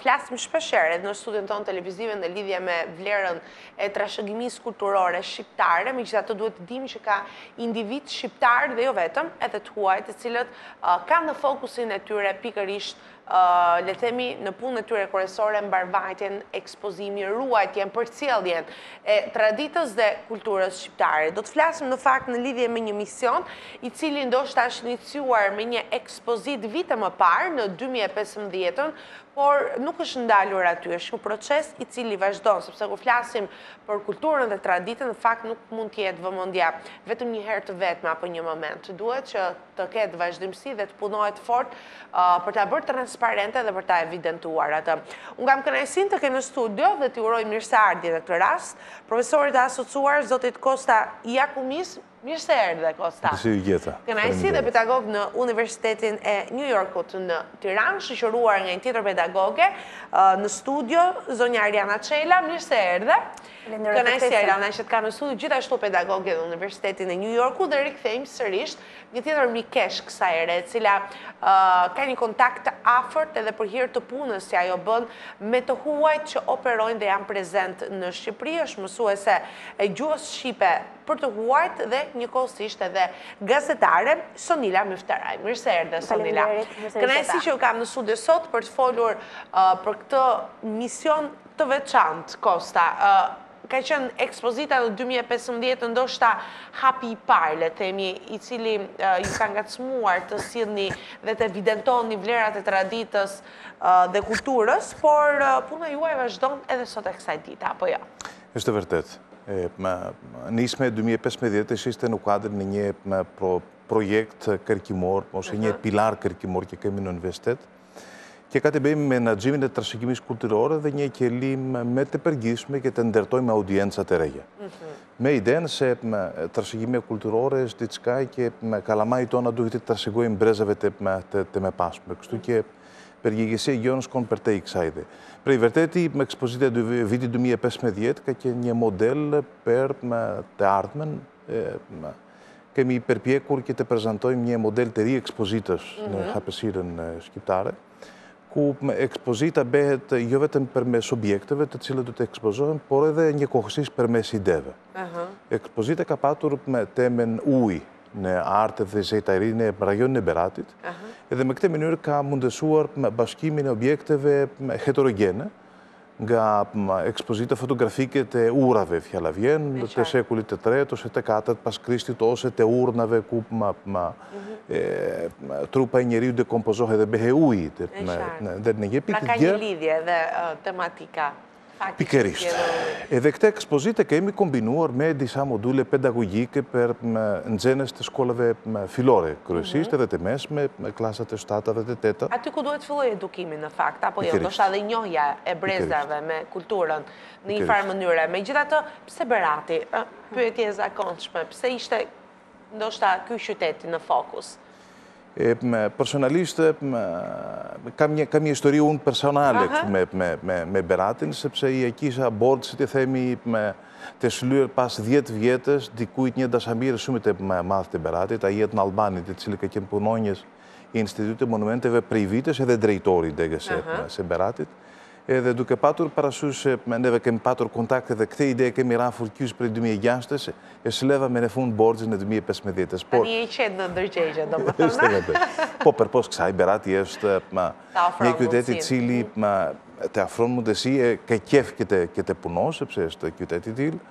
flasim shpeshherë edhe në studion tonë televizive në lidhje me vlerën e trashëgimisë kulturore shqiptare, megjithatë duhet të dimë që ka individ shqiptar dhe jo vetëm, edhe të huaj, të cilët kanë në fokusin e tyre pikërisht le themi në punën e tyre kryesore mbarvajtjen, ekspozimin, ruajtjen, përcjelljen e traditës dhe kulturës shqiptare. Do të flasim në fakt në lidhje me një mision i cili ndoshta është iniciuar me një ekspozit vite më parë në 2015, por nuk është ndalur aty, është një proces i cili vazhdon, sepse kur flasim për kulturën dhe traditën, në fakt nuk mund të jetë vëmendja vetëm një herë të vetme apo një moment. Duhet që të ketë vazhdimsi dhe të punohet fort për ta bërë transparente dhe për ta evidentuar atë. Unë kam kënaqësinë të kem në studio dhe t'i uroj mirëseardhje në këtë rast profesorit e asociuar zotit Kosta Jakumis. Mirë se erdhe, Kosta. Kënaqësi dhe pedagog në Universitetin e New Yorkut në Tiranë, shoqëruar nga një tjetër pedagoge në studio, zonja Ariana Çela. Mirë se erdhe. Kënaqësi Ariana që të kam në studio, gjithashtu pedagoge në Universitetin e New Yorkut dhe rikthehemi sërish një tjetër mikesh kësaj ere, e cila ka një kontakt të afërt edhe për hir të punës që ajo bën me të huajt që operojnë dhe janë prezent në Shqipëri, është mësuese e gjuhës shqipe për të huajt dhe njëkohësisht edhe gazetare, Sonila Myftaraj. Mirë se erdhe, Sonila. Kënaqësi që u kam në studio sot për të folur për këtë mision të veçantë, Kosta. Ka qenë ekspozita në 2015, ndoshta hapi i parë, le themi, i cili ju ka ngacmuar të sillni dhe të evidentoni vlerat e traditës dhe kulturës, por puna juaj vazhdon edhe sot e kësaj dite, apo jo? Është vërtet. Nisme 2015 ishte në kuadrin në një projekt kërkimor, ose një pilar kërkimor që kemi në universitet, që ka të bëjmë me menaxhimin e trashëgimisë kulturore dhe një qëllim me të përgjithshme që të ndërtojmë audiencat e reja. Me idenë se trashëgimia kulturore është diçka që kalamajt tona duhet të trashëgojmë brezave të mëpashme. Kështu që përgjegjësia jonë shkon për te i kësaj ide. Prej vërteti, me ekspozita e vitit 2015 ka qenë një model për të ardhmen. Kemi përpjekur që të prezantojmë një model të ri ekspozitës në hapësirën shqiptare, ku ekspozita bëhet jo vetëm përmes objekteve të cilët do të ekspozohen, por edhe njëkohësisht përmes ideve. Ekspozita ka patur me temen ujë në artë dhe zejtarinë e rajonin e Beratit, edhe me këtë mënyrë ka mundësuar bashkimin e objekteve heterogene, nga ekspozita fotografike të urave, fjala vjen, të shekullit të tretë, ose të katërt pas Krishtit, ose të urnave ku trupa e njeriu dekompozohet dhe behe ujit. Pra ka një lidhje dhe tematika. Pikërisht. Edhe këtë ekspozite kemi kombinuar me disa module pedagogjike për nxënës të shkollave fillore, kryesisht edhe të mesme, me klasat e 7 dhe të 8. Aty ku duhet filloj edukimin në fakt, apo jo, ndoshta edhe njohja e brezave me kulturën në një farë mënyre. Megjithatë, pse Berati? Pyetje e zakonshme. Pse ishte ndoshta ky qyteti në fokus? Personalisht, kam një histori unë personale me Beratin, sepse i e kisha bord, si të themi, të shlyer pas 10 vjetës, dikujt një dashamirë shumë të madh të Beratit, a jetë në Albanit, i cili ka qenë punonjës i Institutit Monumenteve prej vitesh edhe drejtori se Beratit. Edhe duke patur parasysh se neve kemi patur kontakte dhe këtë ide kemi rafur qysh prej 2006, e shleva me në fund borxhin në 2015. Tani e qenë në ndërgjegje, domethënë. Po, përpos kësaj, Berati është një qytet i cili të afron mundësi e ka qef këtë punon, sepse është qytet i tillë,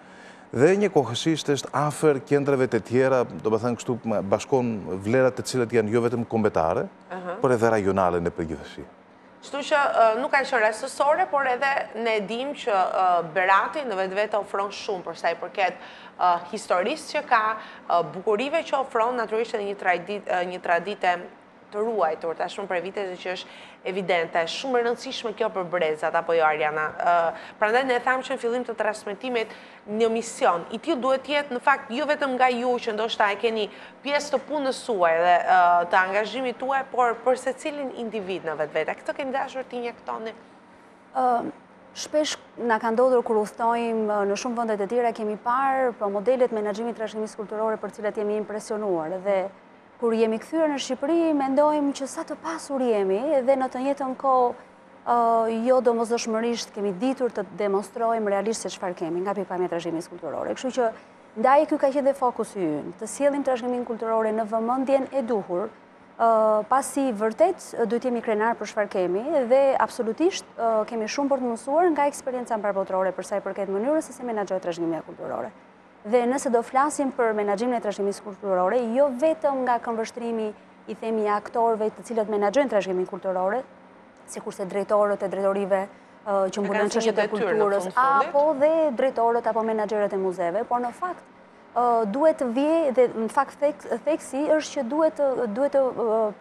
dhe njëkohësisht është afër qendrave të tjera, domethënë kështu bashkon vlerat të cilat janë jo vetëm kombëtare, por edhe rajonale në përgjithësi. Kështu që nuk ka qenë rastësore, por edhe ne dim që Berati në vetvete ofron shumë për sa i përket historisë që ka, bukurive që ofron, natyrisht edhe një tradite të ruajtur, tashmë për vite që është evidente, shumë e rëndësishme kjo për brezat, apo jo, Ariana. Prandaj ne thamë që në fillim të transmetimit një mision. I tillë duhet jetë në fakt jo vetëm nga ju që ndoshta e keni pjesë të punës suaj dhe të angazhimit tuaj, por për secilin individ në vetvete. Këtë keni dashur t'i injektoni? Shpesh na ka ndodhur kur udhtojmë në shumë vende të tjera, kemi parë modelet menaxhimit trashëgimisë kulturore për cilat jemi impresionuar dhe kur jemi kthyer në Shqipëri, mendojmë që sa të pasur jemi dhe në të njëjtën kohë jo domosdoshmërisht kemi ditur të demonstrojmë realisht se çfarë kemi nga pikpamja e trashëgimisë kulturore. Kështu që ndaj ky ka qenë dhe fokusi ynë, të sjellim trashëgiminë kulturore në vëmendjen e duhur, pasi vërtet duhet jemi krenar për çfarë kemi dhe absolutisht kemi shumë për të mësuar nga eksperjenca mbarbotrore për sa i përket mënyrës se si menaxhohet trashëgimia kulturore. Dhe nëse do flasim për menaxhimin e trashëgimisë kulturore, jo vetëm nga këmbvështrimi i themi aktorëve të cilët menaxhojnë trashëgiminë kulturore, sikurse drejtorët e drejtorive që mbulojnë çështjet e kulturës, apo dhe drejtorët apo menaxherët e muzeve, por në fakt duhet të vijë dhe në fakt theksi është që duhet të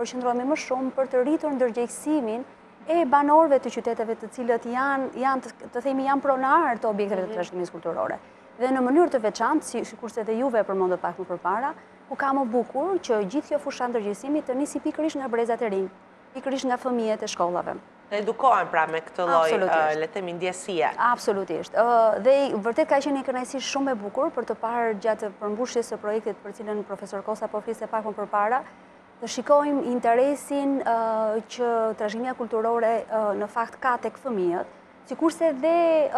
përqendrohemi më shumë për të rritur ndërgjegjësimin e banorëve të qyteteve të cilët janë pronar të objekteve të trashëgimisë kulturore. Dhe në mënyrë të veçantë, sikurse dhe juve përmendët pak më përpara, ku ka më bukur që gjithë kjo fusha ndërgjegjësimi të nisi pikërisht nga brezat e rinj, pikërisht nga fëmijët e shkollave. Edukohen pra me këtë lloj le të themi ndjesie. Absolutisht. Dhe vërtet ka qenë një kënaqësi shumë e bukur për të parë gjatë përmbushjes së projektit për cilën profesor Kosa po fliste pak më përpara, të shikojmë interesin që trashëgimia kulturore në fakt ka tek fëmijët, sikurse dhe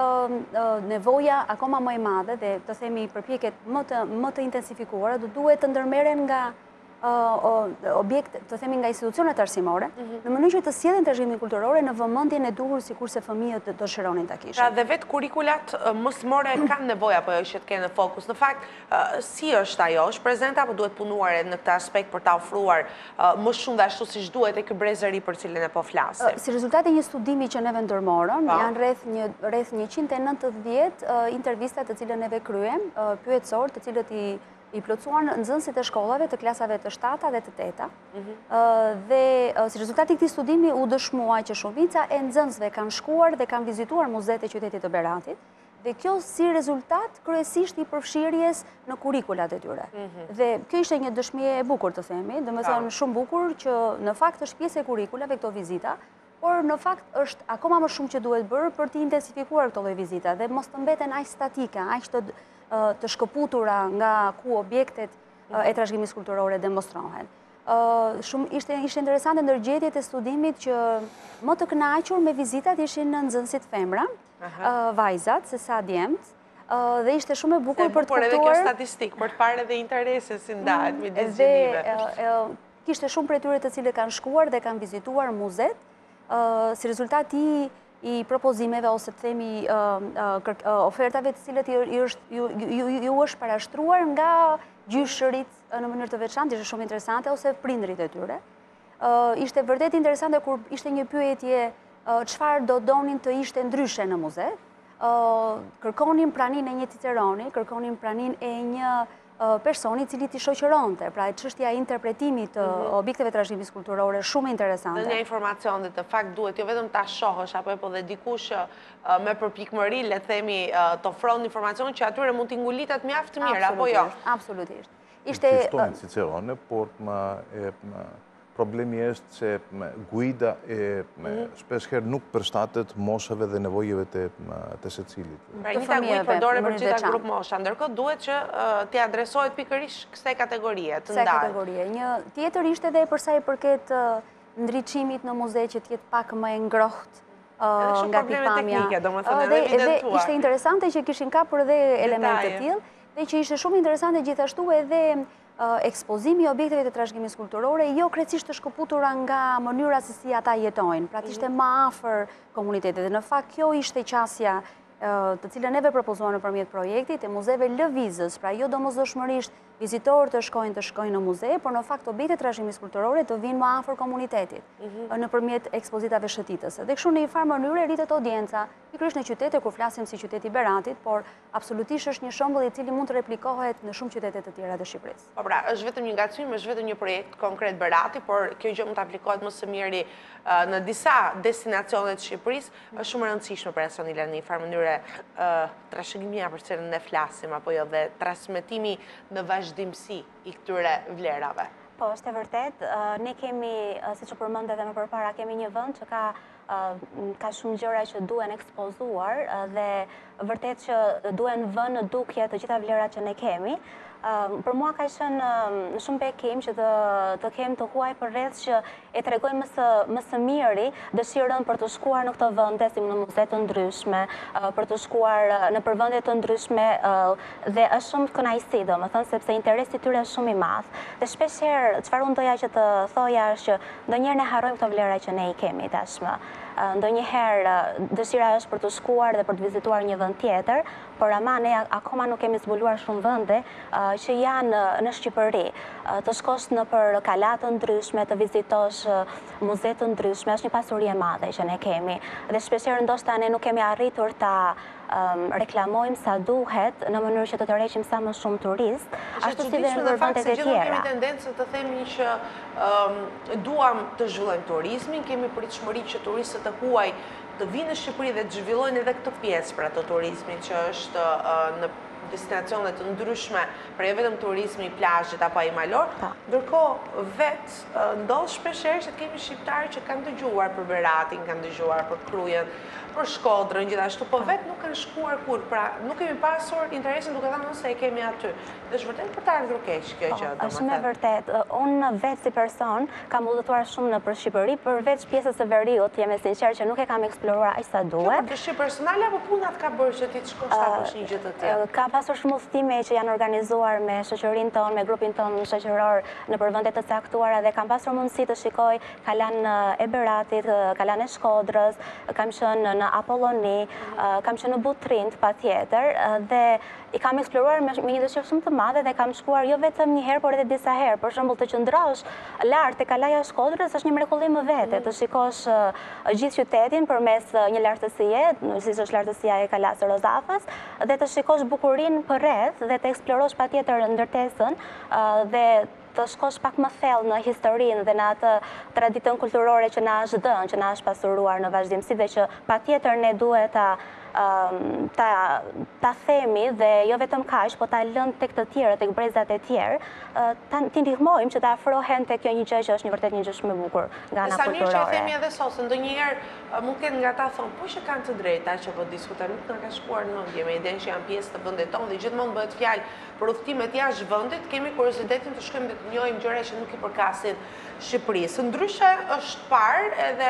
nevoja akoma më e madhe dhe të themi përpjekjet më të intensifikuara do duhet të ndërmerren nga objekt, të themi nga institucionet arsimore, në mënyrë që të sjellin trashëgiminë kulturore në vëmendjen e duhur sikurse fëmijët dëshironin ta kishin. Pra dhe vetë kurrikulat mësmore kanë nevojë apo jo që të kenë në fokus. Në fakt, si është ajo? Është prezente apo duhet punuar në këtë aspekt për ta ofruar më shumë dhe ashtu siç duhet e ky brezëri për cilën e po flasim? Si rezultat e një studimi që neve ndërmorëm, janë rreth 190 intervista të cilën neve kryem, pyetësor të cilët i plotësuan nxënësit e shkollave të klasave të 7 dhe të 8. Dhe si rezultat i këtij studimi u dëshmua që shumica e nxënësve kanë shkuar dhe kanë vizituar muzeet e qytetit të Beratit, dhe kjo si rezultat kryesisht i përfshirjes në kurrikulat e tyre. Dhe kjo ishte një dëshmi e bukur të themi, domethënë shumë bukur që në fakt është pjesë e kurrikulave këto vizita, por në fakt është akoma më shumë që duhet bërë për të intensifikuar këto lloj vizita dhe mos të mbeten aq statike, aq të shkëputura nga ku objektet e trashëgimisë kulturore demonstrohen. Ishte interesante ndërgjetjet e studimit që më të kënaqur me vizitat ishin në nxënësit femra, vajzat, se sa djemtë, dhe ishte shumë e bukur për të kuptuar. Por edhe kjo statistikë, për të parë edhe interesin si ndahet midis gjinive. Kishte shumë prej tyre të cilët kanë shkuar dhe kanë vizituar muzet, si rezultat i propozimeve ose të themi ofertave të cilët ju është parashtruar nga gjyshërit në mënyrë të veçantë, ishte shumë interesante, ose prindrit e tyre. Ishte vërtet interesante kur ishte një pyetje çfarë do donin të ishte ndryshe në muze. Kërkonin praninë e një Ciceroni, kërkonin praninë e një personi cili t'i shoqëronte, pra çështja e interpretimit të objekteve trashëgimisë kulturore shumë interesante. Dhe një informacion dhe të fakt duhet jo vetëm ta shohësh apo po dhe dikush me përpikmëri le themi të ofron informacion që atyre mund t'i ngulitet mjaft mirë apo jo. Absolutisht. Shtojnë Cicerone, por problemi është se guida shpesh herë nuk përshtatet moshave dhe nevojave të secilit. Pra një guidë përdore për gjitha grup mosha, ndërkohë duhet që t'i adresohet pikërisht kësaj kategorie të ndarë. Një tjetër ishte edhe përsa i përket ndriçimit në muze që t'jetë pak më e ngrohtë nga pikpamja. Dhe ishte interesante që kishin kapur edhe elemente të tillë, dhe që ishte shumë interesante gjithashtu edhe ekspozimi i objekteve të trashëgimisë kulturore jo krejtësisht të shkëputura nga mënyra se si ata jetojnë, pra të ishte më afër komunitetit. Dhe në fakt kjo ishte qasja të cilën neve propozuam nëpërmjet projektit e muzeve lëvizës, pra jo domosdoshmërisht vizitorë të shkojnë në muze, por në fakt objektet trashëgimisë kulturore të vinë më afër komunitetit nëpërmjet ekspozitave shëtitëse. Dhe kështu në një farë mënyrë rritet audienca, pikërisht në qytete kur flasim si qyteti Beratit, por absolutisht është një shembull i cili mund të replikohet në shumë qytete të tjera të Shqipërisë. Po pra, është vetëm një ngacmim, është vetëm një projekt konkret Berati, por kjo gjë mund të aplikohet më së miri në disa destinacione të Shqipërisë, është shumë e rëndësishme për Sonila në një farë mënyrë trashëgimia për cilën ne flasim apo jo dhe transmetimi në vazhdimsi i këtyre vlerave. Po, është e vërtet. Ne kemi, siç u përmendet edhe më përpara, kemi një vend që ka shumë gjëra që duhen ekspozuar dhe vërtet që duhen vënë në dukje të gjitha vlerat që ne kemi. Për mua ka qenë shumë bekim që të kem të huaj për rreth që e tregojmë më së miri dëshirën për të shkuar në këto vende si në muze të ndryshme, për të shkuar në përvende të ndryshme dhe është shumë kënaqësi, domethënë sepse interesi i tyre është shumë i madh. Dhe shpeshherë çfarë unë doja që të thoja është që ndonjëherë ne harrojmë këto vlera që ne i kemi tashmë. Ndonjëherë dëshira është për të shkuar dhe për të vizituar një vend tjetër, por ama ne akoma nuk kemi zbuluar shumë vende që janë në Shqipëri. Të shkosh në për kala të ndryshme, të vizitosh muze të ndryshme, është një pasuri e madhe që ne kemi. Dhe shpeshherë ndoshta ne nuk kemi arritur ta reklamojmë sa duhet në mënyrë që të tërheqim sa më shumë turist, ashtu si dhe në vendet e tjera. Kemi tendencë të themi që duam të zhvillojmë turizmin, kemi pritshmëri që turistët e huaj të vinë në Shqipëri dhe të zhvillojnë edhe këtë pjesë për ato turizmin që është në destinacione të ndryshme, për jo vetëm turizmi i plazhit apo ai malor, ndërkohë vetë ndodh shpeshherë që kemi shqiptarë që kanë dëgjuar për Beratin, kanë dëgjuar për Krujen, për Shkodrën, gjithashtu, po vetë nuk kanë shkuar kur, pra nuk kemi pasur interesin duke thënë se e kemi aty. Dhe është vërtet për të ardhur keq kjo gjë, domethënë. Është me vërtet. Unë vetë si person kam udhëtuar shumë nëpër Shqipëri, përveç pjesës së veriut, jam e sinqertë që nuk e kam eksploruar aq sa duhet. Për dëshirë personale apo punat ka bërë që ti të shkosh ta bësh një gjë të tillë? Ka pasur shumë udhëtime që janë organizuar me shoqërinë tonë, me grupin tonë shoqëror në vende të caktuara dhe kam pasur mundësi të shikoj kalan e Beratit, kalan e Shkodrës, kam qenë në Apolloni, kam qenë në Butrind patjetër dhe i kam eksploruar me një dëshirë shumë të madhe dhe kam shkuar jo vetëm një herë, por edhe disa herë. Për shembull, të qëndrosh lart te kalaja e Shkodrës është një mrekullim vetë, të shikosh gjithë qytetin përmes një lartësie, si është lartësia e kalas së Rozafës, dhe të shikosh bukurinë përreth dhe të eksplorosh patjetër ndërtesën dhe të shkosh pak më thellë në historinë dhe në atë traditën kulturore që na është dhënë, që na është pasuruar në vazhdimsi dhe që patjetër ne duhet ta themi dhe jo vetëm kaq, po ta lënë tek të tjerë, tek brezat e tjerë, ti ndihmojmë që të afrohen tek kjo një gjë që është një vërtet një gjë shumë e bukur nga ana kulturore. Sa mirë që e themi edhe sot, se ndonjëherë mund ketë nga ta thonë, po që kanë të drejta që po diskutojnë, nuk na ka shkuar në mendje me idenë që janë pjesë të vendit tonë dhe gjithmonë bëhet fjalë për udhëtimet jashtë vendit, kemi kuriozitetin të shkojmë dhe të njohim gjëra që nuk i përkasin Shqipërisë. Ndryshe është parë edhe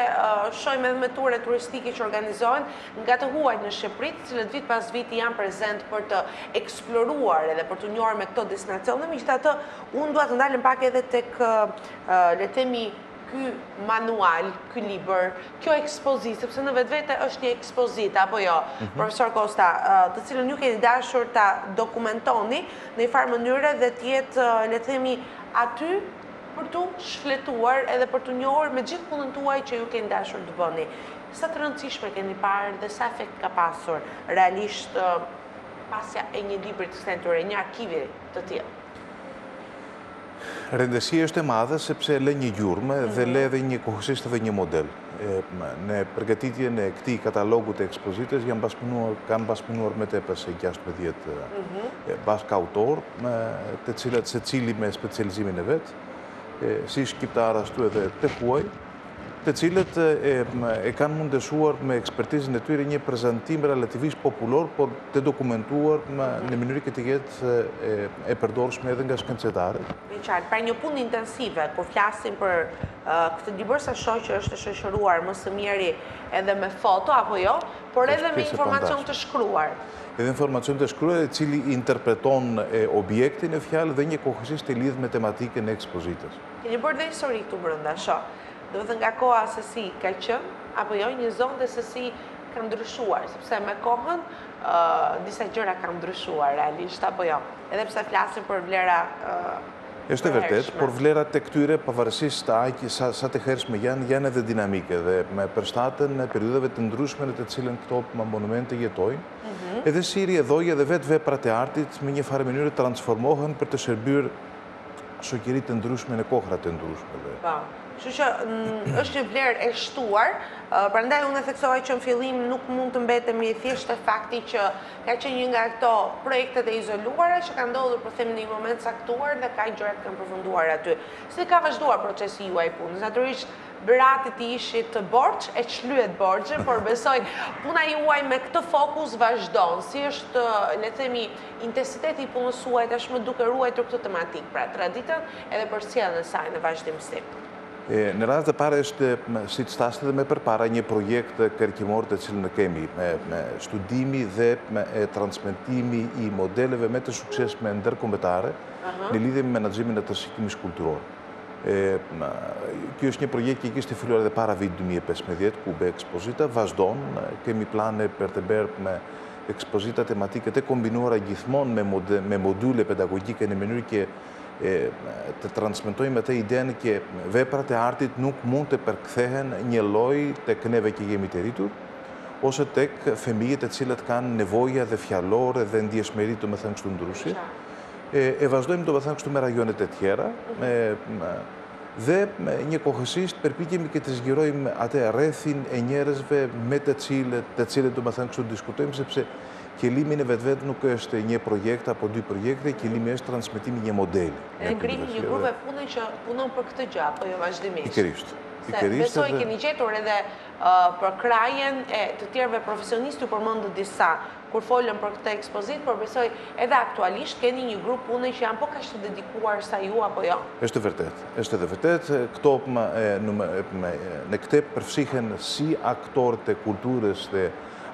shohim edhe me ture turistike që organizohen nga të huajt në Shqipëri, të cilët vit pas viti janë prezent për të eksploruar edhe për të njohur me këto destinacione. Megjithatë, unë dua të ndalem pak edhe tek le të themi ky manual, ky libër, kjo ekspozitë, sepse në vetvete është një ekspozitë, apo jo, profesor Kosta, të cilën ju keni dashur ta dokumentoni në një farë mënyre dhe të jetë, le të themi, aty për të shfletuar edhe për të njohur me gjithë punën tuaj që ju keni dashur të bëni. Sa të rëndësishme keni parë dhe sa efekt ka pasur realisht pasja e një libri të stenture, një arkivi të tillë? Rëndësia është e madhe sepse lë një gjurmë dhe lë edhe një kohësisht dhe një model. Në përgatitjen e këtij katalogu të ekspozitës kanë bashkëpunuar me tepër se 16 bashkëautor, të cilët secili me specializimin e vet, si shqiptar ashtu edhe të huaj, të cilët e kanë mundësuar me ekspertizën e tyre një prezantim relativisht popullor, por të dokumentuar në mënyrë që të jetë e përdorshme edhe nga shkencëtarët. Pra një punë intensive, kur flasim për këtë libër, sa shoh që është e shoqëruar më së miri edhe me foto apo jo, por edhe me informacion të shkruar. Edhe informacion të shkruar, i cili interpreton objektin e fjalë dhe një kohësisht e lidh me tematikën e ekspozitës. Keni bërë dhe histori këtu brenda, shoh. Do të nga koha se si ka qenë, apo jo, një zonë dhe se si ka ndryshuar, sepse me kohën disa gjëra ka ndryshuar realisht, apo jo. Edhe pse flasim për vlera është e vërtet, por vlerat e këtyre, pavarësisht sa të hershme janë edhe dinamike dhe me përshtaten në periudhave të ndryshme në të cilën këto monumente jetojnë, edhe si rrjedhoi edhe vetë veprat e artit me një farë mënyrë transformohen për të shërbyer shoqëritë të ndryshme në kohra të ndryshme. Kështu që është një vlerë e shtuar, prandaj unë e theksova që në fillim nuk mund të mbetemi thjesht te fakti që ka qenë një nga këto projektet e izoluara që ka ndodhur për them në një moment caktuar dhe ka gjëra të kanë përfunduar aty. Si ka vazhduar procesi juaj punës? Natyrisht beratit ishit të borç, e çlyet borxhe, por besoj puna juaj me këtë fokus vazhdon. Si është, le të themi, intensiteti i punës suaj tashmë duke ruajtur këtë tematik, pra traditën edhe përcjelljen e saj në vazhdimsi. Në rast të parë është, si që thashtë dhe me përpara, një projekt kërkimor të cilën e kemi, me studimi dhe me transmetimi i modeleve me të suksesshme ndërkombëtare në lidhje me menaxhimin e tërshikimit kulturor. Kjo është një projekt që kishte filluar edhe para vitit 2015, ku be ekspozita, vazhdon, kemi plane për të bërë me ekspozita tematike të kombinuara gjithmonë me module pedagogike në mënyrë që të transmetojmë atë idenë që veprat e artit nuk mund të përkthehen një lloj tek neve që jemi të rritur, ose tek fëmijët e cilët kanë nevoja dhe fjalore dhe ndjeshmëri të më thënë kështu ndryshe. E vazhdojmë të më thënë kështu me rajonet e tjera, dhe një kohësisht përpiqemi që të zgjerojmë atë rrethin e njerëzve me të cilët të më thënë kështu diskutojmë, sepse qëllimi në vetë nuk është një projekt apo dy projekte, qëllimi është transmetimi një modeli. Dhe krimi një grupe pune që punon për këtë gjë, apo jo vazhdimisht. Pikërisht. Besoj keni gjetur edhe për krajen e të tjerëve profesionistë, ju përmendët disa kur folën për këtë ekspozit, por besoj edhe aktualisht keni një grup pune që janë po kaq të dedikuar sa ju apo jo. Është vërtet. Është edhe vërtet. Këto në këtë përfshihen si aktorët e kulturës dhe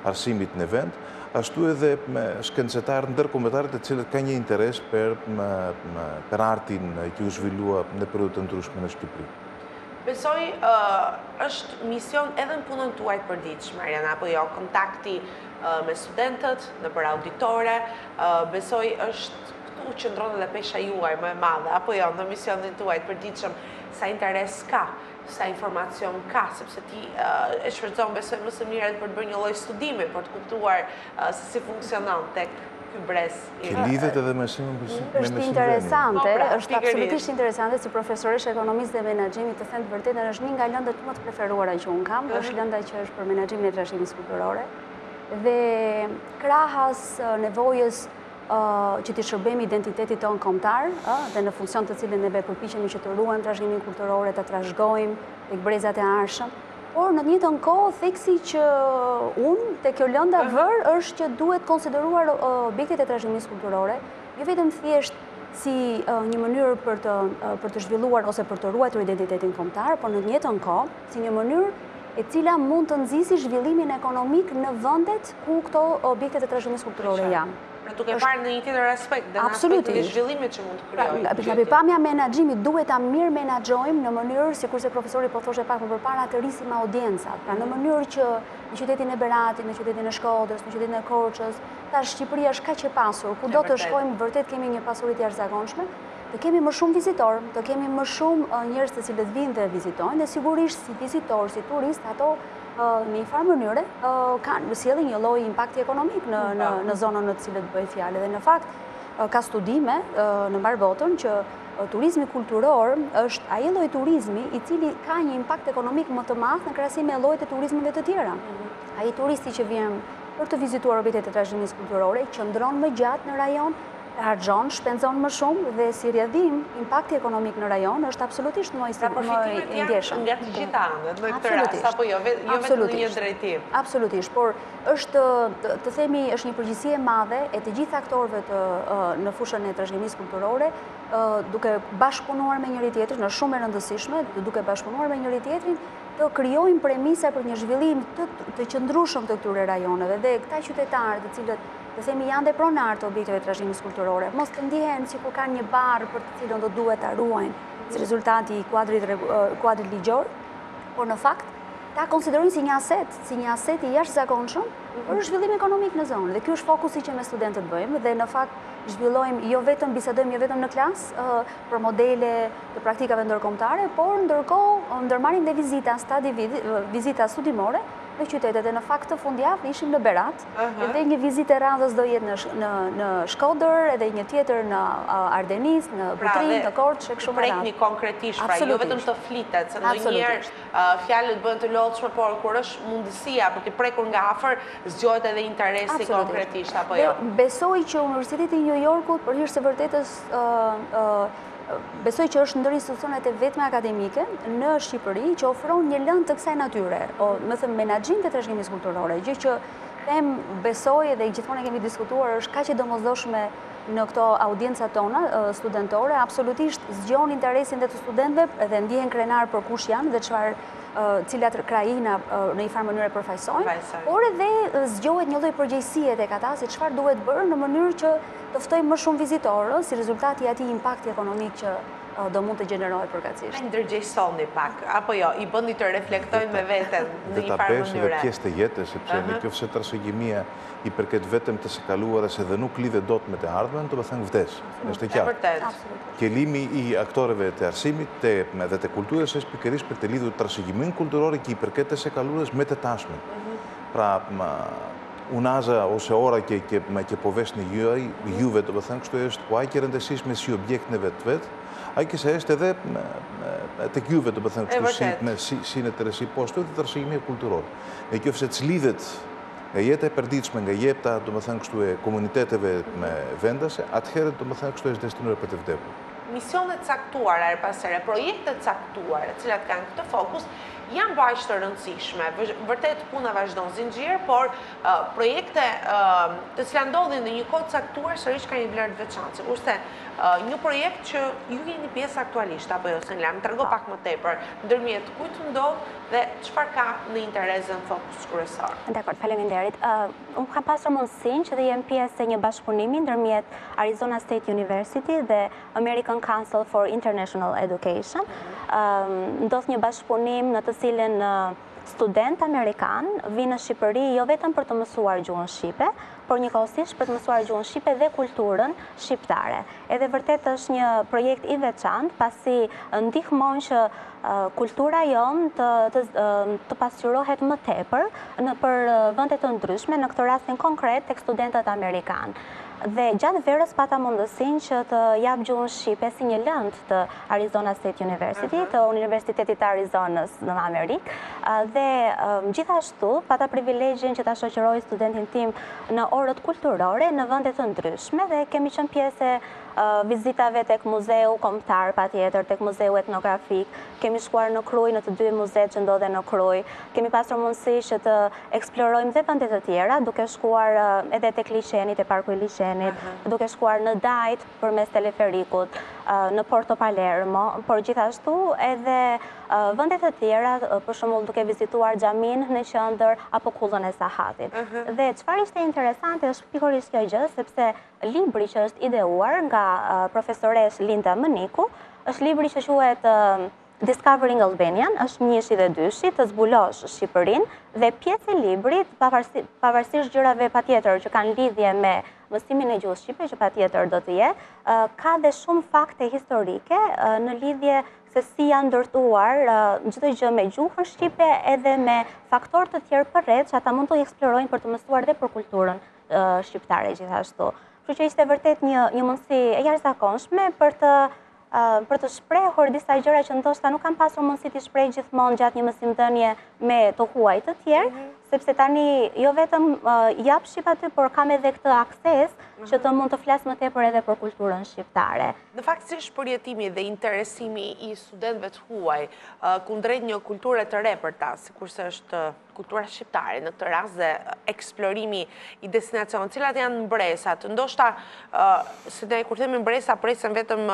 arsimit në vend, ashtu edhe me shkencetarë ndërkombëtarë të cilët ka një interes për artin që u zhvillua në periudhë të ndryshme në Shqipëri. Besoj është mision edhe në punën tuaj të përditshme, Mariana, apo jo, kontakti me studentët, në për auditore, besoj është këtu qëndron edhe pesha juaj më e madhe, apo jo, në misionin tuaj të përditshëm, sa interes ka, sa informacion ka, sepse ti e shfrytëzon besoj më së miri për të bërë një lloj studimi, për të kuptuar se si funksionon tek ky brez. Që lidhet edhe me është interesante, është absolutisht interesante si profesoresh ekonomisë dhe menaxhimit, të them të vërtetën, është një nga lëndët më të preferuara që un kam, është lënda që është për menaxhimin e trashëgimisë kulturore. Dhe krahas nevojës që t'i shërbejmë identitetit tonë kombëtar, dhe në funksion të cilin neve përpiqemi që të ruajmë trashëgiminë kulturore, të trashëgojmë tek brezat e arshëm. Por në të njëjtën kohë, theksi që unë te kjo lënda vër është që duhet konsideruar objektet e trashëgimisë kulturore, jo vetëm thjesht si një mënyrë për të zhvilluar ose për të ruajtur identitetin kombëtar, por në të njëjtën kohë si një mënyrë e cila mund të nxjisë zhvillimin ekonomik në vendet ku këto objekte të trashëgimisë kulturore janë. Pra duke parë në një tjetër aspekt, dhe në aspektin e zhvillimit që mund të krijojë. Nga pikpamja menaxhimit duhet ta mirë menaxhojmë në mënyrë, sikurse profesori po thoshte pak më përpara, të rrisim audiencat. Pra në mënyrë që në qytetin e Beratit, në qytetin e Shkodrës, në qytetin e Korçës, tash Shqipëria është kaq e pasur, kudo të shkojmë vërtet kemi një pasuri të jashtëzakonshme. Të kemi më shumë vizitor, të kemi më shumë njerëz të cilët vinë dhe vizitojnë, dhe sigurisht si vizitor, si turist, ato në një farë mënyre kanë sjellin një lloj impakti ekonomik në zonën në të cilët bëhet fjalë. Dhe në fakt ka studime në mbar botën që turizmi kulturor është ai lloj turizmi i cili ka një impakt ekonomik më të madh në krahasim me llojet e turizmeve të tjera. Ai turisti që vjen për të vizituar objektet e trashëgimisë kulturore qëndron më gjatë në rajon, harxhon, shpenzon më shumë dhe si rrjedhim impakti ekonomik në rajon është absolutisht më i ndjeshëm. Nga të gjitha anët në këtë rast, apo jo vetëm në një drejtim. Absolutisht, por është, të themi, është një përgjegjësi e madhe e të gjithë aktorëve në fushën e trashëgimisë kulturore, duke bashkëpunuar me njëri tjetrin, është shumë e rëndësishme, duke bashkëpunuar me njëri tjetrin, të krijojmë premisa për një zhvillim të qëndrueshëm të këtyre rajoneve dhe këta qytetarë të cilët të themi janë dhe pronarë të objekteve të trashëgimisë kulturore, mos të ndihen sikur kanë një barë për të cilën do duhet ta ruajnë si rezultati i kuadrit ligjor, por në fakt ta konsiderojnë si një aset i jashtëzakonshëm për zhvillim ekonomik në zonë. Dhe ky është fokusi që me studentët bëjmë dhe në fakt zhvillojmë bisedojmë jo vetëm në klasë për modele të praktikave ndërkombëtare, por ndërkohë ndërmarrim dhe vizita studimore në qytetet. E në fakt të fundjavë ishim në Berat, edhe një vizitë e radhës do jetë në Shkodër, edhe një tjetër në Ardenis, në Putrin, në Korçë, kështu me radhë. Prekni konkretisht, pra jo vetëm të flitet, se ndonjëherë fjalët bëhen të lodhshme, por kur është mundësia për të prekur nga afër, zgjohet edhe interesi konkretisht apo jo. Besoj që Universiteti i New Yorkut për hir të vërtetës besoj që është ndër institucionet e vetme akademike në Shqipëri që ofron një lëndë të kësaj natyre, më thëmë menaxhim të trashëgimisë kulturore, gjë që them besoj dhe gjithmonë e kemi diskutuar është kaq e domosdoshme në këto audiencat tona studentore, absolutisht zgjon interesin dhe të studentëve dhe ndihen krenar për kush janë dhe cilat krajina në një farë mënyrë përfaqësojnë, por edhe zgjohet një lloj përgjegjësie tek ata se çfarë duhet bërë në mënyrë që të ftojmë më shumë vizitorë si rezultati i atij impakti ekonomik që do mund të gjenerohet përkatësisht. Ndërgjegjësoni pak, apo jo, i bëni të reflektojnë me veten në një farë mënyrë. Dhe pjesë të jetës, sepse nëse trashëgimia i përket vetëm të së kaluarës edhe nuk lidhet dot me të ardhmen, do të thënë vdes. Është e qartë. Qëllimi i aktorëve të arsimit dhe të kulturës është pikërisht për të lidhur trashëgimin kulturor që i përket të së kaluarës me të tashmen. Pra, unaza ose ora që po vesh në juve, do të thënë kështu është po aq e rëndësishme si objekt në vetë, aq se është edhe tek juve, do të thënë kështu si në tërësi, po ashtu edhe trashëgimi kulturor. Nëse çlidhet nga jeta e përditshme, nga jeta, do të thënë kështu e komuniteteve vendase, atëherë do të thënë kështu është destinuar për të vdekur. Misionet caktuara, her pas here, projektet caktuara, të cilat kanë këtë fokus, janë baqë të rëndësishme. Vërtet puna vazhdon zinxhir, por projekte të cilat ndodhin në një kohë caktuar sërish ka një vlerë të veçantë. Kurse një projekt që ju jeni pjesë aktualisht apo jo, Senla, më trego pak më tepër ndërmjet kujt ndodh dhe çfarë ka në interes në fokus kryesor. Dakor, faleminderit. Unë kam pasur mundësinë që dhe jem pjesë e një bashkëpunimi ndërmjet Arizona State University dhe American Council for International Education. Ndodh një bashkëpunim në të cilën student amerikan vinë në Shqipëri jo vetëm për të mësuar gjuhën shqipe, por njëkohësisht për të mësuar gjuhën shqipe dhe kulturën shqiptare. Edhe vërtet është një projekt i veçantë, pasi ndihmon që kultura jonë të pasqyrohet më tepër për vende të ndryshme, në këtë rastin konkret tek studentët amerikanë. Dhe gjatë verës pata mundësinë që të jap gjuhën shqipe si një lëndë të Arizona State University, të Universitetit të Arizonës në Amerikë, dhe gjithashtu pata privilegjin që ta shoqëroj studentin tim në orët kulturore në vende të ndryshme dhe kemi qenë pjesë vizitave tek muzeu kombëtar, patjetër tek muzeu etnografik, kemi shkuar në Krujë në të dy muzeet që ndodhen në Krujë, kemi pasur mundësi që të eksplorojmë dhe vende të tjera, duke shkuar edhe tek liçeni, te parku i liçenit, duke shkuar në Dyte përmes teleferikut, në Porto Palermo, por gjithashtu edhe vende të tjera, për shembull duke vizituar xhamin në qendër apo kullën e Sahatit. Dhe çfarë ishte interesante është pikërisht kjo gjë, sepse libri që është ideuar nga profesores Linda Mëniku është libri që quhet Discovering Albanian, është njëshi dhe dyshi, të zbulosh Shqipërinë dhe pjesë e librit, pavarësisht gjërave patjetër që kanë lidhje me mësimin e gjuhës shqipe, që patjetër do të jetë, ka dhe shumë fakte historike në lidhje se si janë ndërtuar çdo gjë me gjuhën shqipe edhe me faktorë të tjerë përreth që ata mund të eksplorojnë për të mësuar dhe për kulturën shqiptare gjithashtu. Kështu që ishte vërtet një mundësi e jashtëzakonshme për të shprehur disa gjëra që ndoshta nuk kam pasur mundësi të shpreh gjithmonë gjatë një mësimdhënie me të huaj të tjerë, sepse tani jo vetëm jap shqip aty, por kam edhe këtë akses që të mund të flas më tepër edhe për kulturën shqiptare. Në fakt, si shpërjetimi dhe interesimi i studentëve të huaj kundrejt një kulture të re për ta, sikurse është kultura shqiptare, në këtë rast dhe eksplorimi i destinacionit, cilat janë mbresat, ndoshta se ne kur themi mbresa presim vetëm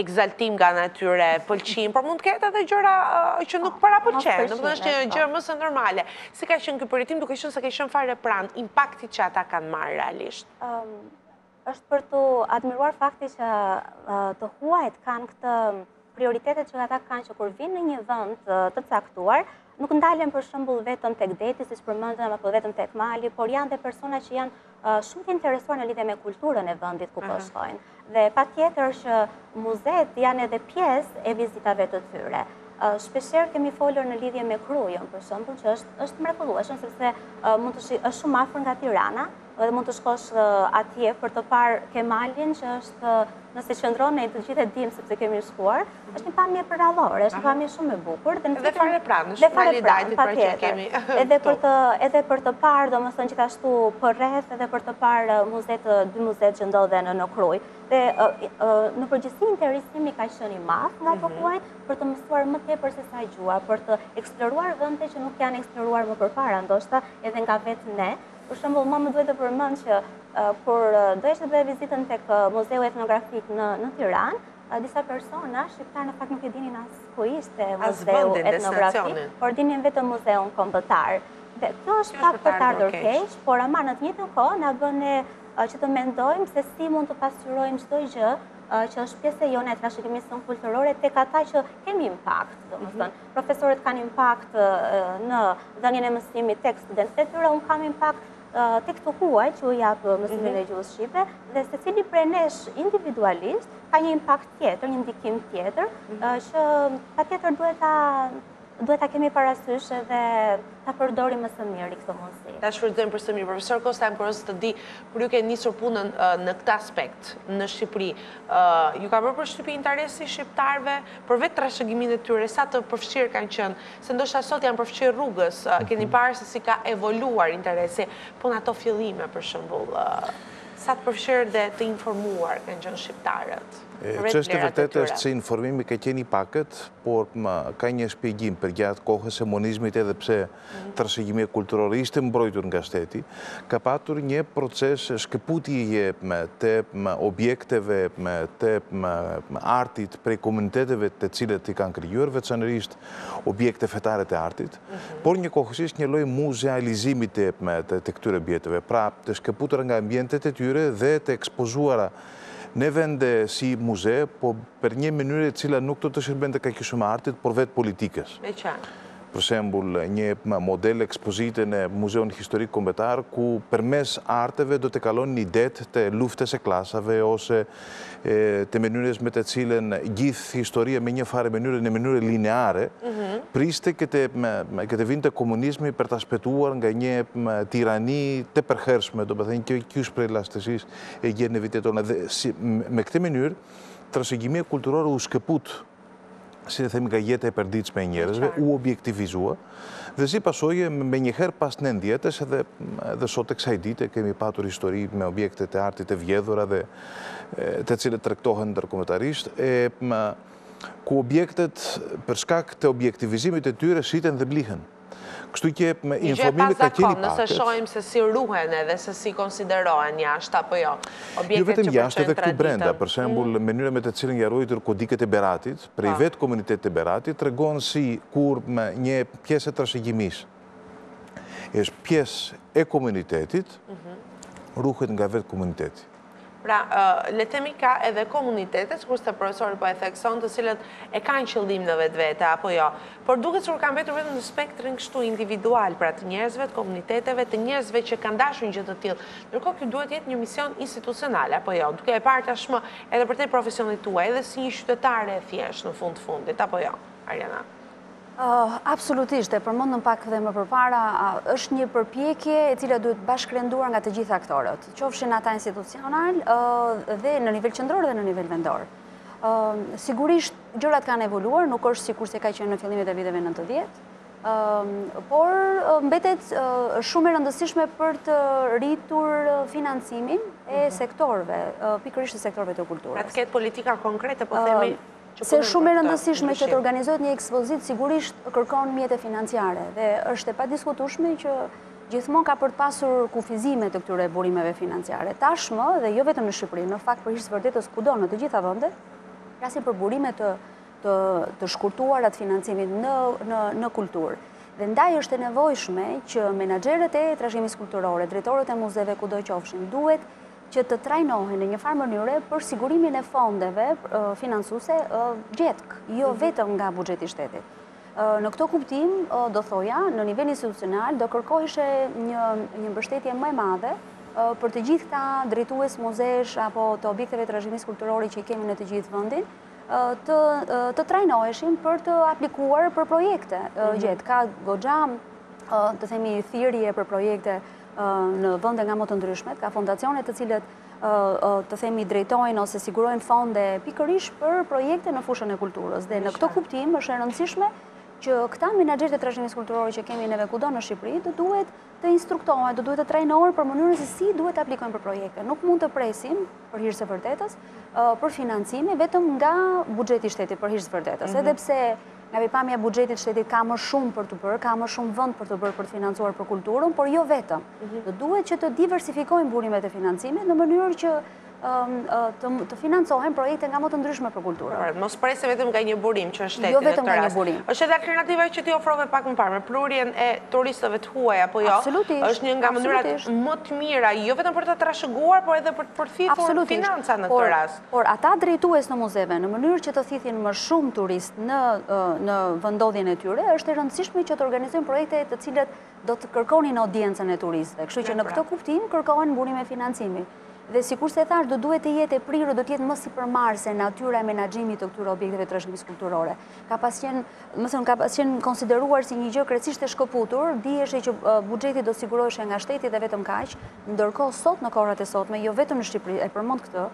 egzaltim nga natyre, pëlqim, por mund të ketë edhe gjëra që nuk parapëlqejnë, do të thotë është një gjë më së normale. Si ka qenë ky përjetim duke qenë se ka qenë fare pranë impaktit që ata kanë marrë realisht? Është për të admiruar fakti që të huajt kanë këtë prioritetet që ata kanë që kur vinë në një vend të caktuar, nuk ndalen për shembull vetëm tek deti, siç përmendëm, apo vetëm tek mali, por janë dhe persona që janë shumë të interesuar në lidhje me kulturën e vendit ku po shkojnë. Dhe patjetër që muzeet janë edhe pjesë e vizitave të tyre. Shpeshherë kemi folur në lidhje me Krujën, për shembull, që është mrekullueshëm sepse është shumë afër nga Tirana dhe mund të shkosh atje për të parë Kemalin, që është, nëse qëndron ne të gjithë e dim sepse kemi shkuar, është një pamje përrallore, është një pamje shumë e bukur. Dhe fare pranë, në shmali dajtit pra që kemi. Edhe për të parë, do më thënë gjithashtu për rreth, edhe për të parë dy muzet që ndodhen në Kruj. Dhe në përgjithësi interesimi ka qenë i madh nga ato huaj për të mësuar më tepër se sa gjua, për të eksploruar vende që nuk janë eksploruar më përpara, ndoshta edhe nga vetë ne. Për shembull, më duhet të përmend që kur do ishte bëj vizitën tek Muzeu Etnografik në Tiranë, disa persona shqiptar në fakt nuk e dinin as ku ishte Muzeu Etnografik, por dinin vetëm Muzeun Kombëtar. Dhe kjo është pak për të ardhur keq, por ama në të njëjtën kohë na bën që të mendojmë se si mund të pasqyrojmë çdo gjë që është pjesë e jone e trashëgimisë tonë kulturore tek ata që kemi impakt, domethënë. Profesorët kanë impakt në dhënien e mësimit tek studentët e tyre, unë kam impakt tek të huaj që u jap mësimin e gjuhës shqipe, dhe secili prej nesh individualisht ka një impakt tjetër, një ndikim tjetër, që patjetër duhet ta kemi parasysh edhe ta përdorim më së miri këtë mundësi. Ta shfrytëzojmë për së miri. Profesor Kosta, më kurioz të di, kur ju keni nisur punën në këtë aspekt në Shqipëri, ju ka bërë përshtypje interesi shqiptarëve për vetë trashëgimin e tyre, sa të përfshirë kanë qenë, se ndoshta sot janë përfshirë rrugës, keni parë se si ka evoluar interesi, po në ato fillime për shembull, sa të përfshirë dhe të informuar kanë qenë shqiptarët. Çështja e vërtetë është se informimi ka qenë i pakët, por ka një shpjegim për gjatë kohës e monizmit, edhe pse trashëgimia kulturore ishte mbrojtur nga shteti, ka patur një proces shkëputjeje të objekteve, të artit prej komuniteteve të cilët i kanë krijuar, veçanërisht objekte fetare të artit, por njëkohësisht një lloj muzealizimi të këtyre objekteve, pra të shkëputura nga ambientet e tyre dhe të ekspozuara në vende si muze, po për një mënyrë e cila nuk do të shërbente kaq shumë artit, por vetë politikës. Me qartë. Për shembull, një model ekspozite në Muzeun Historik Kombëtar, ku përmes arteve do të kalon një det të luftës e klasave, ose të mënyrës me të cilën gjithë historia me një fare mënyrë në mënyrë lineare, priste këtë vinte komunizmi për të shpëtuar nga një tirani të përhershme, do të thënë kjo shpreh lastësisht e gjenë në vitet tona. Dhe me këtë mënyrë, trashëgimia kulturore u shkëput, si të themi, nga jeta e përditshme e njerëzve, u objektivizua, dhe si pasojë me njëherë pas 90-s edhe sot e kësaj dite kemi patur histori me objektet e artit e vjedhura dhe të cilët tregtohen ndërkombëtarisht, ku objektet për shkak të objektivizimit e tyre shiten dhe blihen. Kështu që informimi ka qenë i pakët. Nëse shohim se si ruhen edhe se si konsiderohen jashtë apo jo. Jo vetëm jashtë, edhe këtu brenda. Për shembull, mënyra me të cilën janë ruajtur kodiket e Beratit, prej vetë komunitetit e Beratit, tregon si kur një pjesë e trashëgimisë është pjesë e komunitetit, ruhet nga vetë komuniteti. Pra, le themi ka edhe komunitetet, kurse profesori po e thekson, të cilët e kanë qëllim në vetvete apo jo. Por duket sikur kanë mbetur vetëm në spektrin kështu individual, pra të njerëzve, të komuniteteve, të njerëzve që kanë dashur një gjë të tillë. Ndërkohë ky duhet jetë një mision institucional apo jo, duke e parë tashmë edhe për te profesionit tuaj, edhe si një qytetare e thjeshtë në fund fundit apo jo, Ariana? Absolutisht, e përmendëm pak dhe më përpara, është një përpjekje e cila duhet bashkërenduar nga të gjithë aktorët, qofshin ata institucional dhe në nivel qendror dhe në nivel vendor. Sigurisht gjërat kanë evoluar, nuk është sikur se ka qenë në fillimet e viteve 90, por mbetet shumë e rëndësishme për të rritur financimin e sektorëve, pikërisht të sektorëve të kulturës. Pra të ketë politika konkrete, po themi. Se shumë e rëndësishme që të organizohet një ekspozit, sigurisht kërkon mjete financiare dhe është e padiskutueshme që gjithmonë ka për të pasur kufizime të këtyre burimeve financiare. Tashmë, dhe jo vetëm në Shqipëri, në fakt për vërtetës kudo në të gjitha vendet, flasim për burime të shkurtuara të financimit në kulturë. Dhe ndaj është e nevojshme që menaxherët e trashëgimisë kulturore, drejtorët e muzeve kudo qofshin, duhet që të trajnohen në një farë mënyre për sigurimin e fondeve financuese gjetk, jo vetëm nga buxheti i shtetit. Në këto kuptim, do thoja, në nivel institucional do kërkoheshe një mbështetje më e madhe për të gjithë këta drejtues muzesh apo të objekteve trashëgimisë kulturore që i kemi në të gjithë vendin, të trajnoheshin për të aplikuar për projekte gjetk. Ka goxha, të themi, thirrje për projekte në vënde nga më të ndryshmet, ka fondacione të cilët të themi drejtojnë ose sigurojnë fonde pikërisht për projekte në fushën e kulturës. Dhe në këto kuptim është e rëndësishme që këta menaxherët e trashëgimisë kulturore që kemi neve kudo në Shqipëri të duhet të instruktohen, të duhet të trajnohen për mënyrën se si duhet të aplikojnë për projekte. Nuk mund të presim për hir të vërtetës për financime vetëm nga buxheti i shtetit për hir të vërtetës, edhe pse nga pikpamja e buxhetit shtetit ka më shumë për të bërë, ka më shumë vend për të bërë për të financuar për kulturën, por jo vetëm. Duhet që të diversifikojnë burimet e financimit në mënyrë që të financohen projekte nga më të ndryshme për kulturën. Mos presë vetëm nga një burim që është shteti jo vetëm nga një burim. Është edhe alternativa që ti ofrove pak më parë, me prurjen e turistëve të huaj apo jo? Absolutisht. Është një nga mënyrat më të mira, jo vetëm për të trashëguar, por edhe për të përfitur financa në këtë rast. Por ata drejtues në muzeve, në mënyrë që të thithin më shumë turist në vendodhjen e tyre, është e rëndësishme që të organizojnë projekte të cilët do të kërkonin audiencën e turistëve. Kështu që në këtë kuptim kërkohen burime financimi. Dhe sikur se thash, do duhet të jetë e prirur, do të jetë më sipërmarrëse natyra e menaxhimit të këtyre objekteve trashëgimisë kulturore. Ka pas qenë konsideruar si një gjë krejtësisht e shkëputur, dihej që buxheti do sigurohej nga shteti dhe vetëm kaq, ndërkohë sot në kohrat e sotme, jo vetëm në Shqipëri, e përmend këtë,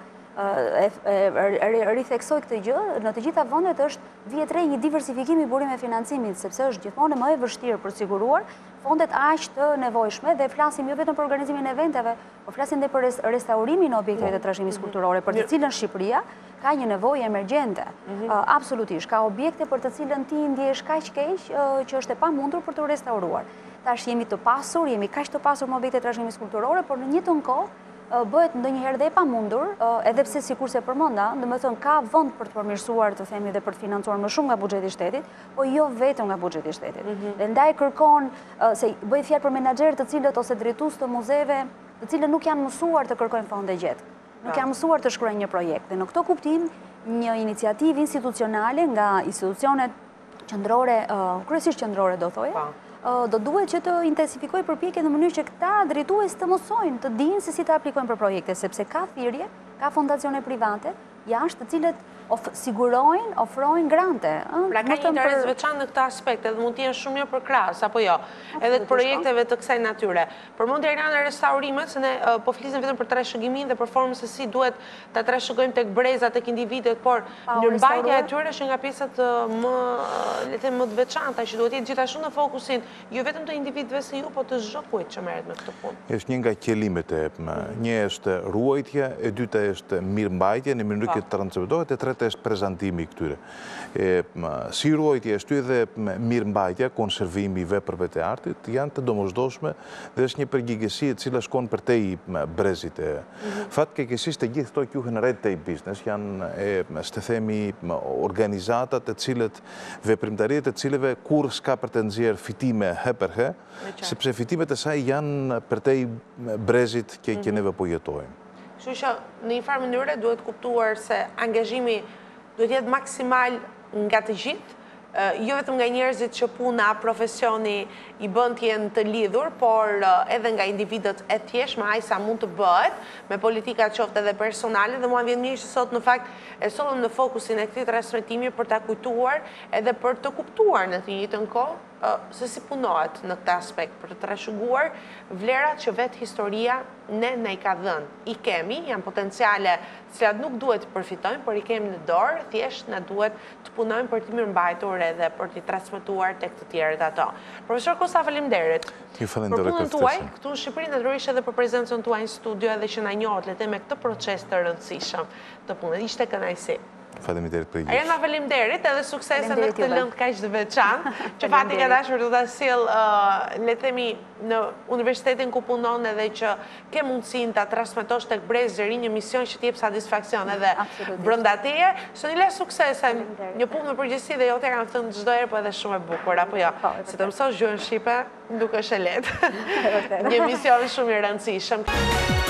ritheksoj këtë gjë, në të gjitha vendet është vjet re një diversifikim i burimeve financimit, sepse është gjithmonë më e vështirë për siguruar fondet aq të nevojshme dhe flasim jo vetëm për organizimin e eventeve, por flasim edhe për restaurimin e objekteve të trashëgimisë kulturore, për të cilën Shqipëria ka një nevojë emergjente. Absolutisht, ka objekte për të cilën ti ndjehesh kaq keq që është e pamundur për të restauruar. Tash jemi të pasur, jemi kaq të pasur me objekte të trashëgimisë kulturore, por në një njëjtën kohë bëhet ndonjëherë dhe e pamundur, edhe pse sikur se përmenda, domethënë ka vend për të përmirësuar, të themi, dhe për të financuar më shumë nga buxheti i shtetit, po jo vetëm nga buxheti i shtetit. Dhe ndaj kërkon se bëhet fjalë për menaxherë të cilët ose drejtues të muzeve, të cilët nuk janë mësuar të kërkojnë fonde gjetë, nuk janë mësuar të shkruajnë një projekt. Dhe në këtë kuptim, një iniciativë institucionale nga institucionet qendrore, kryesisht qendrore do thoja, do duhet që të intensifikoj përpjekjet në mënyrë që këta drejtues të mësojnë, të dinë se si të aplikojnë për projekte, sepse ka thirrje, ka fondacione private jashtë të cilët sigurojnë, ofrojnë grante. Pra ka një interes veçantë në këtë aspekt, edhe mund të jenë shumë mirë përkrahas, apo jo, edhe të projekteve të kësaj natyre. Përmendja e restaurimet, se ne po flisim vetëm për trashëgimin dhe për formën se si duhet ta trashëgojmë tek brezat, tek individet, por mirëmbajtja e tyre është nga pjesët më, le të them, më të veçanta që duhet jetë gjithashtu në fokusin jo vetëm të individëve si ju, por të çdo kujt që merret me këtë punë. Është një nga qëllimet një është ruajtja, e dyta është mirëmbajtja në mënyrë që transmetohet, e treta është prezantimi i këtyre. Si ruajtja është edhe mirëmbajtja, konservimi i veprave të artit janë të domosdoshme dhe është një përgjegjësi e cila shkon përtej brezit. Fatkeqësisht të gjithë këto quhen red tape business, janë të themi organizata të cilët veprimtariet të cilëve kur s'ka për të nxjerr fitime he për he, sepse fitimet e saj janë përtej brezit që neve po jetojmë. Kështu që në një farë mënyrë duhet kuptuar se angazhimi duhet jetë maksimal nga të gjithë, jo vetëm nga njerëzit që puna, profesioni i bën të jenë të lidhur, por edhe nga individët e thjeshtë, me aq sa mund të bëhet, me politikat qoftë edhe personale, dhe mua vjen mirë që sot në fakt e sollëm në fokusin e këtij transmetimi për ta kujtuar edhe për të kuptuar në të njëjtën kohë se si punohet në këtë aspekt, për të trashëguar vlerat që vetë historia ne i ka dhënë. I kemi, janë potenciale cilat nuk duhet të përfitojmë, por i kemi në dorë, thjesht na duhet të punojmë për të mirëmbajtur edhe për të transmetuar tek të tjerët ato. Profesor Kosta, faleminderit. Për punën tuaj, këtu në Shqipëri, natyrisht edhe për prezencën tuaj në studio edhe që na njohët le të me këtë proces të rëndësishëm të punës. Ishte kënaqësi. Faleminderit për gjithë. Arjana, faleminderit edhe suksese në këtë lëndë kaq të veçantë, që fati ka dashur të ta sjell, le të themi, në universitetin ku punon edhe që ke mundësinë ta transmetosh tek brezë një mision që të jep satisfaksion edhe brenda teje. Sonile, suksese. Një punë në përgjithësi dhe jo t'ja kanë thënë çdo herë, po edhe shumë e bukur, apo jo. Si të mësosh gjuhën shqipe, nuk është e lehtë. Një mision shumë i rëndësishëm.